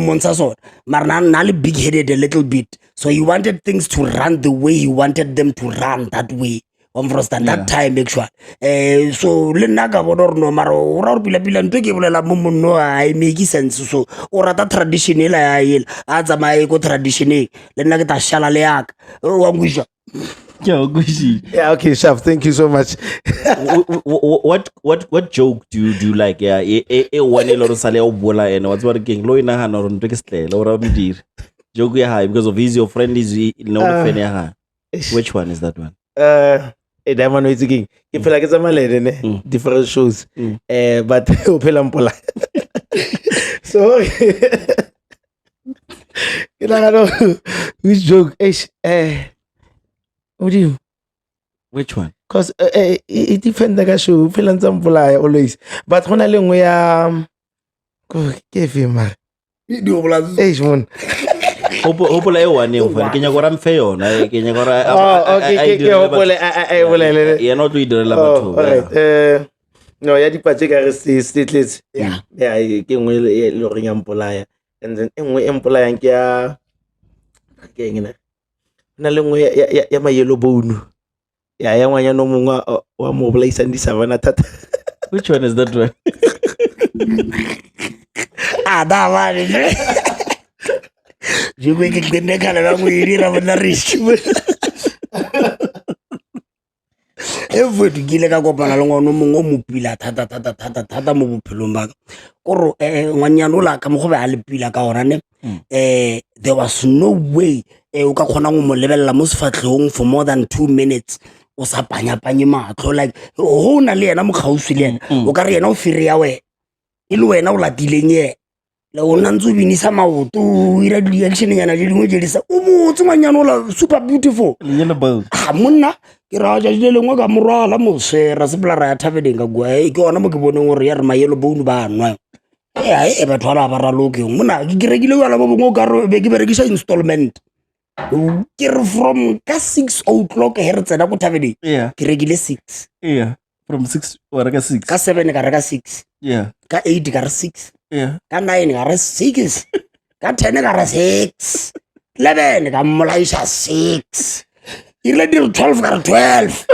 Marnan, big headed a little bit. So, he wanted things to run the way he wanted them to run that way. That time, make sure. So, Lenaga, or no, Maro, or Bila, and take a moment, no, I make sense. So, or at a traditional, as a my eco traditional, Lenagata Shalaleak, oh, Yeah, Gucci. Yeah, okay, Shaf, thank you so much. What joke do you like? Yeah, one loro sale o bola and what's working. Lo ina hana ron tekestle. Lo midir. Joke ya high because of he's your friend is no friend ya high. Which one is that one? That one is again. If like it's a malade, different shows. But upela mpola. So, you know, which joke? What do you? Which one? Because it depends like a show. Upela mpola always. But when I learn we give him man. One. Hopola e one yo fa kenya gora mfeo na kenya gora okay hopola ya no to idela batho. Alright. No, ya dipatse ka re stateless. Yeah. Yeah, ke ngwe le re nya mpolaya. And then engwe empolaya ke ya ke ngena. Na le ngwe ya ma yellow bone. Ya ngwanya no mongwa wa mo bolaisa ndi savana tata. Which one is that one? That one. You make it good neck and we did have a rich. Every gila go para longo no mo mupila tata mo bophelong koro ngwanyanola ka mo go ba le pila ka orane there was no way o ka khona go mo lebella mo sefatlhong for more than 2 minutes o sa panya matlo like ho na le yena mo kgauswi le yena o ka re yena o fire ya we ile wena o latileng ye le o nantsu binisa maoto ira di action yana di dingwe jedisa o botse ngwanyanola super beautiful Lenyela bao. monna ke ra ja le lengwe ka morala mo se ra sepla ra ya thabedeng ka gwa ke ona mo ke boneng gore ya re mayelo bone ba nwa batho ba ba raloke monna ke rekile wala mo bongwe ka re be ke berekisa installment ke re from ka 6 o'clock he re tsena ko taverneng Yeah. ke rekile 6 Yeah. From 6 or like 6. ka 7 ka reka 6 Yeah. ka 8 ka re 6 Yeah. ka 9 ka re 6 ka 10 ka re 6 11 ka mmolaisa 6 ile di 12 ka re 12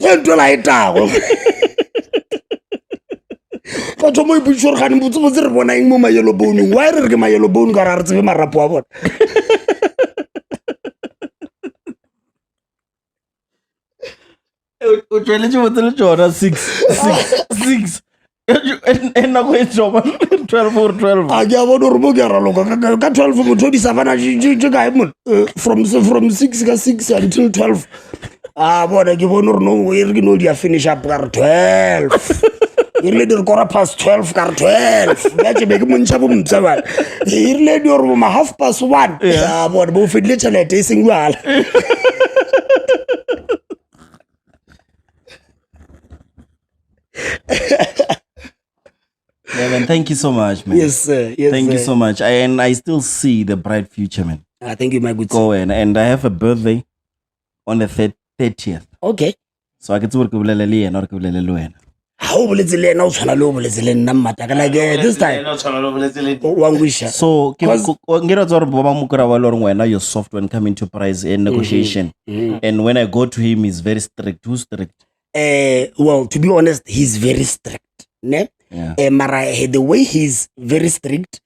ke ntho la itago ka thomo ipitshore gane botsebotse re bona eng mo mayelo boneng why re re ke mayelo bone ka ra re tsebe marapo a bona O tšweletše botse le tšona 6. And nako e tšoma 12 or 12. a ke a bona gore mo ke a raloka ka 12 motho o di savana tše kae mone from 6 ka 6 until 12 a bona ke bone gore no e re ke no di a finish up ka re 12 e rile di re kora past 12 ka re 12 bjatše be ke montšha bo mpša bana e rile di gore bo ma half past 1 a bona bo fedile tšhelete e seng jala Yeah, man, thank you so much, man. yes sir yes Thank you sir. so much. And I still see the bright future, man. Thank you my good sir. Go and I have a birthday on the 30th. Okay So I get to work with Lele and not with Lele. ha o boletse le ena o tshwana le o boletse le nna mmataka like this time wa ngwisha So Cause- ngera tswa re ba ba mo kra ba le gore wena you're soft when coming to price and negotiation. And when I go to him, he's very strict. Who's strict? well to be honest he's very strict ne Yeah. mara the way he's very strict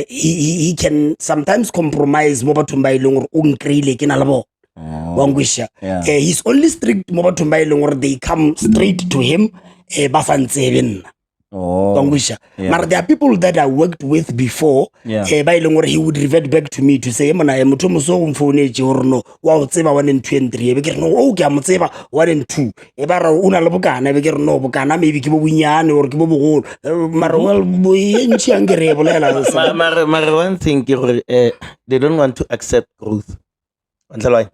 he can sometimes compromise mo bathong ba ileng gore o nkreile ke na le bo wa ngwisha Yeah. he's only strict mo bathong ba ileng gore they come straight to him ba sa ntsebe nna wa Oh. ngwisha Yeah. mara there are people that I worked with before Yeah. ba ileng gore he would revert back to me to say mona motho mo so go mfounetse gore no wa o tseba 1 and 2 and 3 be ke re no o ke a mo tseba 1 and 2 e ba ra o na le bokana be ke re no bokana maybe ke bo bunyane or ke bo bogolo mara well bo entši ang ke re bolela Mara one thing ke gore they don't want to accept growth. Why?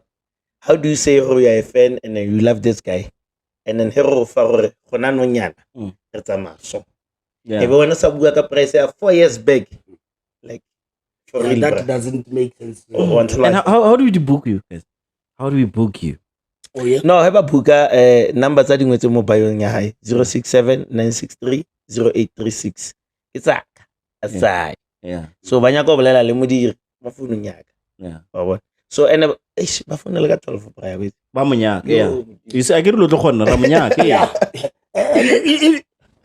How do you say oh you are a fan and then you love this guy and then hero fa gore gona no nyana re tsamaya so. Yeah. Ebe wena sa bua ka price ya 4 years back like for real. that bruh. doesn't make sense And how do we book you guys? How do we book you? oh yeah No, heba buka number tsa dingwe tse mo bio nya hae 0679630836. It's a aside. Yeah. So banya go bolela le modiri mo founung nyaka. Yeah. Wa bona. So ene ba founa le ka 12 bra wait. Ba monyaka, yeah. You see, I get a lot of khona ra monyaka, yeah.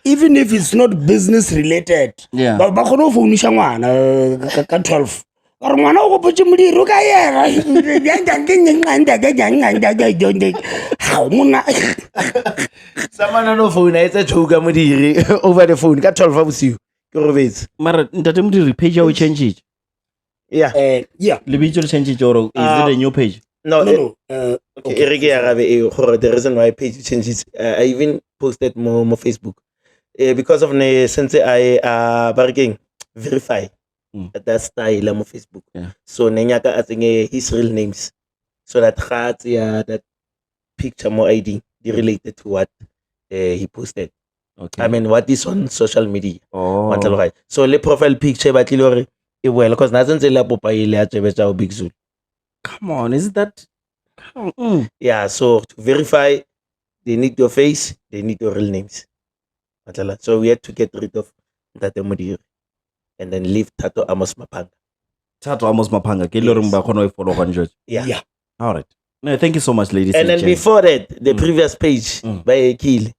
even if it's not business related Yeah. ba kgone go founisha ngwana ka 12 ba re ngwana o gopotse modiri o ka yera ha mona Samana no phone a etsa choka modiri over the phone ka 12 bosiu. Ke robetse. Mara ntate modiri page ya o change it. Yeah. yeah Le bitso le change it or is it a new page? No, no okay. Erike Arabe the reason why page changes. I even posted more Facebook. Because of since I bargaining verify that style on Facebook. Yeah. So nenyaka atinge his real names. So that that picture more ID related to what he posted. Okay. I mean what is on social media. Oh. So le profile picture ba tlile hore e well because nasenze la popa ile a tsebetsa o Big Zulu. Come on, is that? Yeah, so to verify, they need your face, they need your real names. So we had to get rid of Tate Modiri and then leave Tato Amos Mapanga. Tato Amos Mapanga. Ke le re ba khona o follow kan judge. Yeah. All right. No, thank you so much, ladies And then gentlemen. before that, the previous page by Ekile,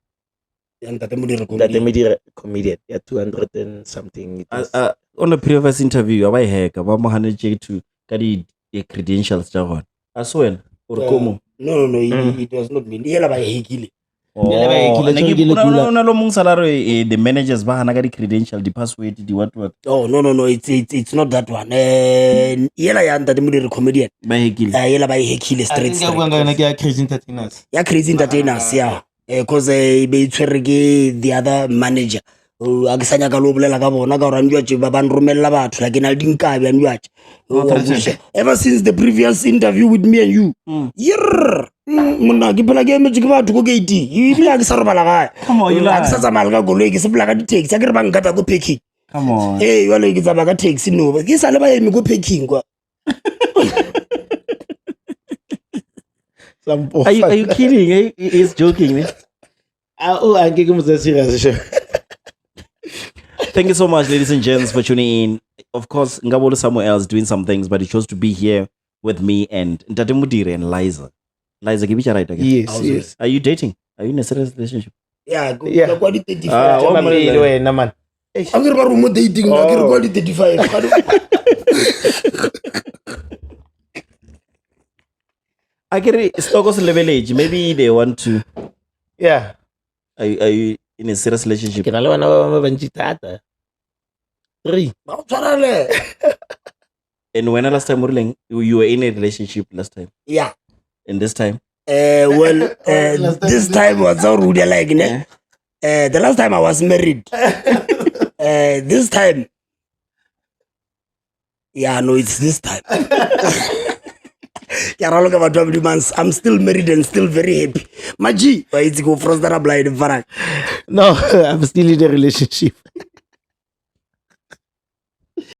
ntate modiri Tate Modiri comedian, yeah, 200 and something. It is. On the previous interview, I hack about Mohamed to carry the credentials down. As well, or como. no it was not me yela ba hekile No, mong salary the managers ba hana ka di credential, the password, the what. oh no it's not that one yela ya ntate modiri comedian Ba hekile. yela ba hekile straight ya crazy entertainers yeah because be itshwere ke the other manager a ke sanya ka lo bolela ka bona ka gore andjwa ba ban romella batho like na le dinkabe andjwa ever since the previous interview with me and you yir monna ke phela ke emetse ke batho go gate e bila ke sa robala gae Come on, you a lie. ke sa tsamaya le ka goloi ke se phela ka di taxi a ke re ba nkata go packing Come on. Hey, jwale ke tsamaya ka taxi no. Ke sa le ba eme go parking kwa. Are you kidding? Eh? He's joking. Eh? Oh, I'm getting serious. Thank you so much, ladies and gents, for tuning in. Of course, Ngabolo somewhere else doing some things, but he chose to be here with me and Ntate Mudire and Liza. Liza, give me a right again. Yes, yes. Are you dating? Are you in a serious relationship? Yeah, go Yeah. kwa di 35. Ah, man. I'm going to remote dating. I'm going to 35. I get it. Stokos level age. Maybe they want to. Yeah. Are you in a serious relationship? Ke na le bana ba bantsi thata. 3. Ba o tshwarale. And when last time you were in a relationship last time? Yeah. And this time? Well, this time was so rude like ne. The last time I was married. This time. Yeah, no, it's this time. Yeah, look about 20 months. I'm still married and still very happy. Maji, why is it go frost that I'm blind? No, I'm still in a relationship.